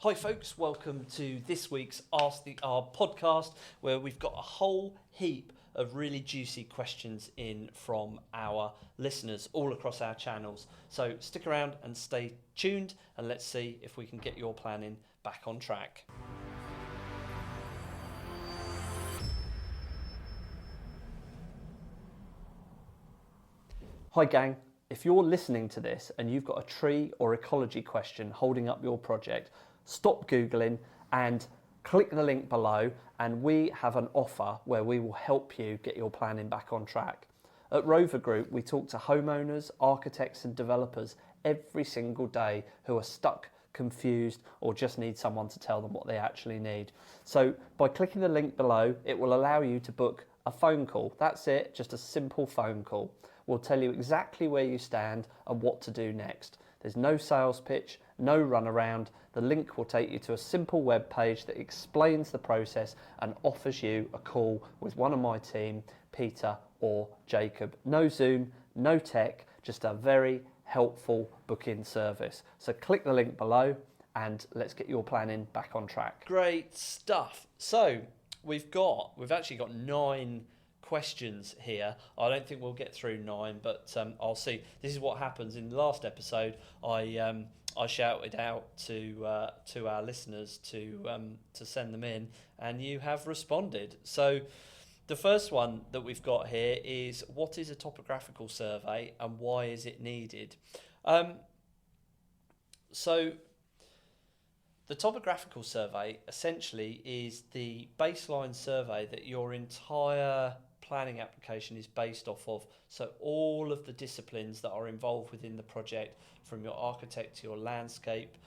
Hi folks, welcome to this week's Ask the R podcast, where we've got a whole heap of really juicy questions in from our listeners all across our channels. So stick around and stay tuned, and let's see if we can get your planning back on track. Hi gang, if you're listening to this and you've got a tree or ecology question holding up your project, stop Googling and click the link below, and we have an offer where we will help you get your planning back on track. At Rover Group, we talk to homeowners, architects and developers every single day who are stuck, confused, or just need someone to tell them what they actually need. So by clicking the link below, it will allow you to book a phone call. That's it, just a simple phone call. We'll tell you exactly where you stand and what to do next. There's no sales pitch, no runaround. The link will take you to a simple web page that explains the process and offers you a call with one of my team, Peter or Jacob. No Zoom, no tech, just a very helpful booking service. So click the link below and let's get your planning back on track. Great stuff. So we've actually got 9 questions here. I don't think we'll get through 9, but I'll see. This is what happens. In the last episode, I shouted out to our listeners to send them in, and you have responded. So the first one that we've got here is, what is a topographical survey and why is it needed? So the topographical survey essentially is the baseline survey that your entire planning application is based off of. So all of the disciplines that are involved within the project, from your architect to your landscape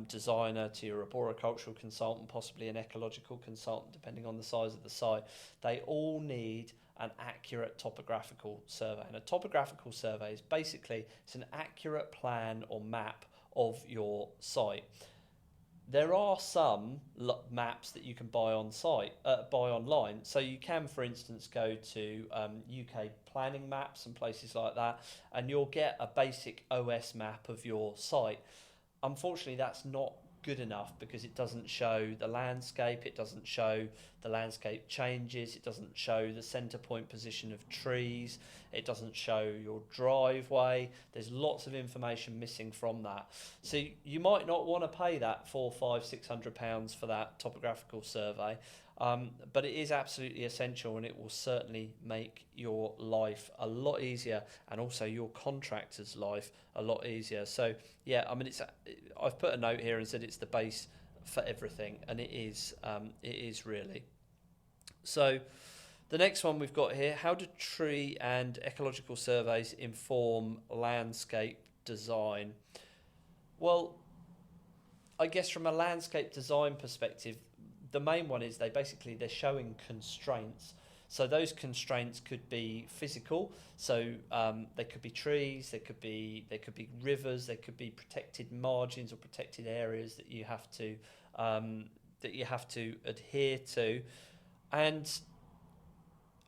designer to your arboricultural consultant, possibly an ecological consultant, depending on the size of the site, they all need an accurate topographical survey. And a topographical survey is basically, it's an accurate plan or map of your site. There are some maps that you can buy online. So you can, for instance, go to UK planning maps and places like that, and you'll get a basic OS map of your site. Unfortunately, that's not good enough because it doesn't show the landscape, it doesn't show the landscape changes, it doesn't show the center point position of trees, it doesn't show your driveway. There's lots of information missing from that. So you might not want to pay that £400, £500, £600 for that topographical survey, but it is absolutely essential, and it will certainly make your life a lot easier, and also your contractor's life a lot easier. So yeah, I mean, I've put a note here and said it's the base for everything, and it is really. So the next one we've got here: how do tree and ecological surveys inform landscape design? Well, I guess from a landscape design perspective, the main one is they're showing constraints. So those constraints could be physical. So they could be trees, they could be rivers, they could be protected margins or protected areas that you have to adhere to, and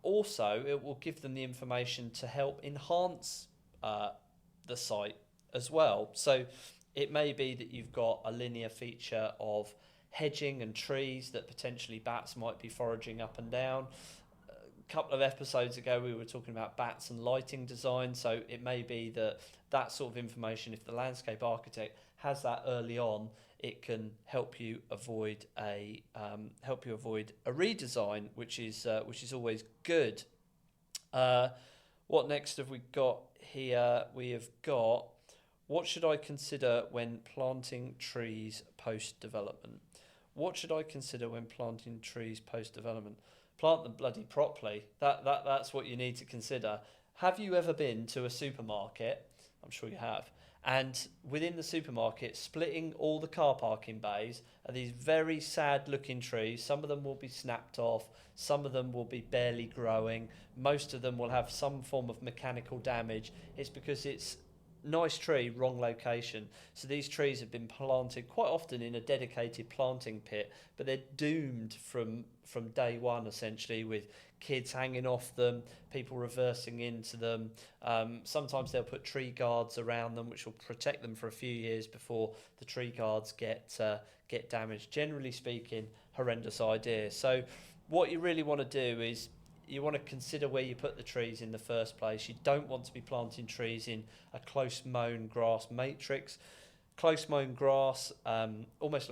also it will give them the information to help enhance the site as well. So it may be that you've got a linear feature of hedging and trees that potentially bats might be foraging up and down. A couple of episodes ago we were talking about bats and lighting design, so it may be that sort of information, if the landscape architect has that early on, it can help you avoid a redesign, which is always good. What next have we got here? We have got, what should I consider when planting trees post-development? What should I consider when planting trees post-development? Plant them bloody properly. That's what you need to consider. Have you ever been to a supermarket? I'm sure you have. And within the supermarket, splitting all the car parking bays are these very sad-looking trees. Some of them will be snapped off. Some of them will be barely growing. Most of them will have some form of mechanical damage. It's because it's nice tree, wrong location. So these trees have been planted quite often in a dedicated planting pit, but they're doomed from day one, essentially, with kids hanging off them, people reversing into them. Sometimes they'll put tree guards around them, which will protect them for a few years before the tree guards get damaged. Generally speaking, horrendous idea. So what you really want to do is you want to consider where you put the trees in the first place. You don't want to be planting trees in a close mown grass matrix. Close mown grass almost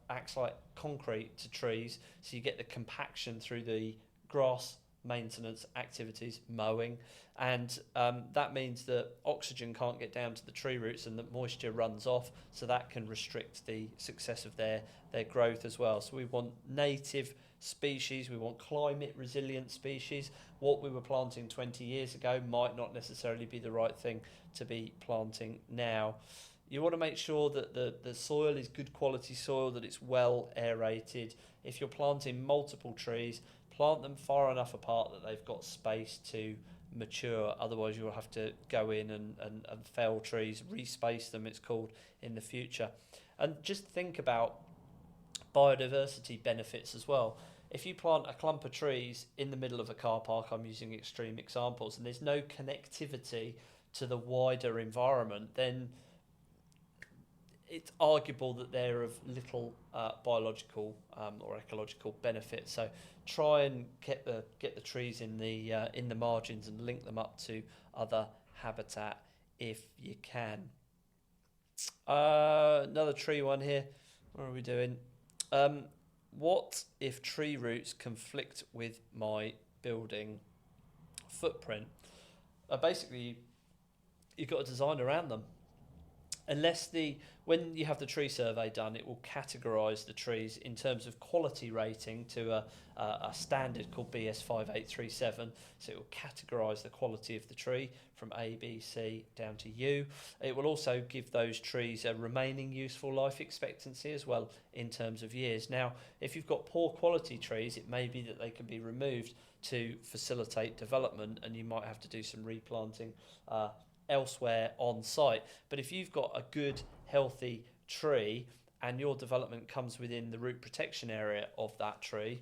acts like concrete to trees, so you get the compaction through the grass maintenance activities, mowing, and that means that oxygen can't get down to the tree roots and that moisture runs off, so that can restrict the success of their growth as well. So we want native species, we want climate resilient species. What we were planting 20 years ago might not necessarily be the right thing to be planting now. You want to make sure that the soil is good quality soil, that it's well aerated. If you're planting multiple trees, plant them far enough apart that they've got space to mature. Otherwise you'll have to go in and fell trees, respace them, it's called, in the future. And just think about biodiversity benefits as well. If you plant a clump of trees in the middle of a car park, I'm using extreme examples, and there's no connectivity to the wider environment, then it's arguable that they're of little biological or ecological benefit. So try and get the trees in the margins and link them up to other habitat if you can. Another tree one here. What are we doing? What if tree roots conflict with my building footprint? Basically, you've got to design around them. When you have the tree survey done, it will categorise the trees in terms of quality rating to a standard called BS 5837. So it will categorise the quality of the tree from A, B, C down to U. It will also give those trees a remaining useful life expectancy as well in terms of years. Now, if you've got poor quality trees, it may be that they can be removed to facilitate development, and you might have to do some replanting elsewhere on site. But if you've got a good healthy tree and your development comes within the root protection area of that tree,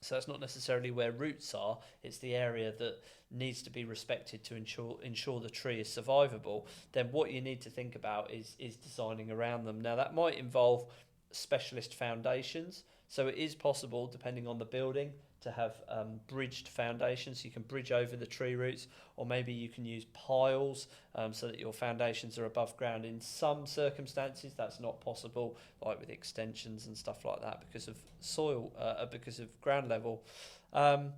so that's not necessarily where roots are, it's the area that needs to be respected to ensure the tree is survivable, then what you need to think about is designing around them. Now that might involve specialist foundations, so it is possible, depending on the building, to have bridged foundations, so you can bridge over the tree roots, or maybe you can use piles so that your foundations are above ground. In some circumstances that's not possible, like with extensions and stuff like that, because of soil, because of ground level. And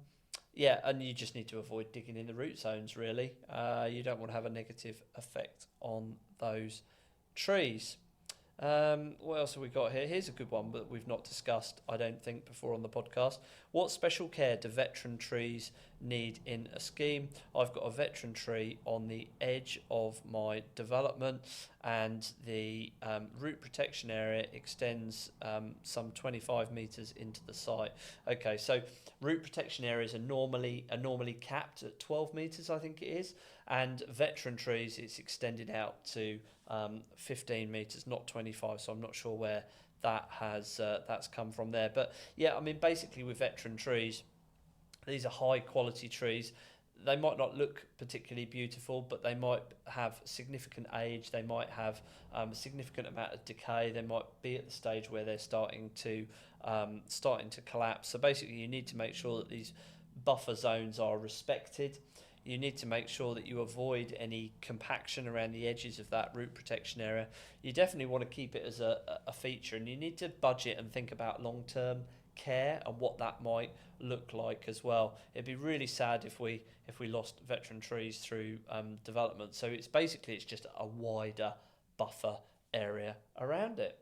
you just need to avoid digging in the root zones, really. You don't want to have a negative effect on those trees. What else have we got here? Here's a good one that we've not discussed, I don't think, before on the podcast. What special care do veteran trees need in a scheme? I've got a veteran tree on the edge of my development, and the root protection area extends some 25 metres into the site. Okay, so root protection areas are normally capped at 12 metres, I think it is, and veteran trees, it's extended out to 15 metres, not 25, so I'm not sure where that has that's come from there. But yeah, I mean, basically with veteran trees, these are high quality trees. They might not look particularly beautiful, but they might have significant age, they might have a significant amount of decay, they might be at the stage where they're starting to collapse. So basically you need to make sure that these buffer zones are respected. You need to make sure that you avoid any compaction around the edges of that root protection area. You definitely want to keep it as a feature, and you need to budget and think about long-term care and what that might look like as well. It'd be really sad if we lost veteran trees through development. So it's just a wider buffer area around it.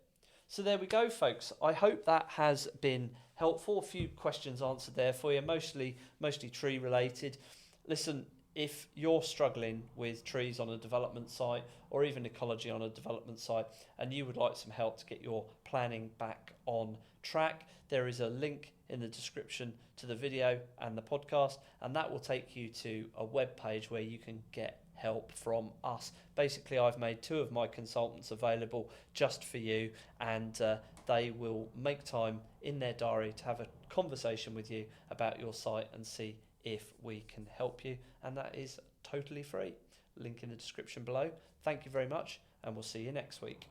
So there we go, folks. I hope that has been helpful. A few questions answered there for you, mostly tree related. Listen, if you're struggling with trees on a development site, or even ecology on a development site, and you would like some help to get your planning back on track, there is a link in the description to the video and the podcast, and that will take you to a web page where you can get help from us. Basically, I've made 2 of my consultants available just for you, and they will make time in their diary to have a conversation with you about your site and see if we can help you, and that is totally free. Link in the description below. Thank you very much, and we'll see you next week.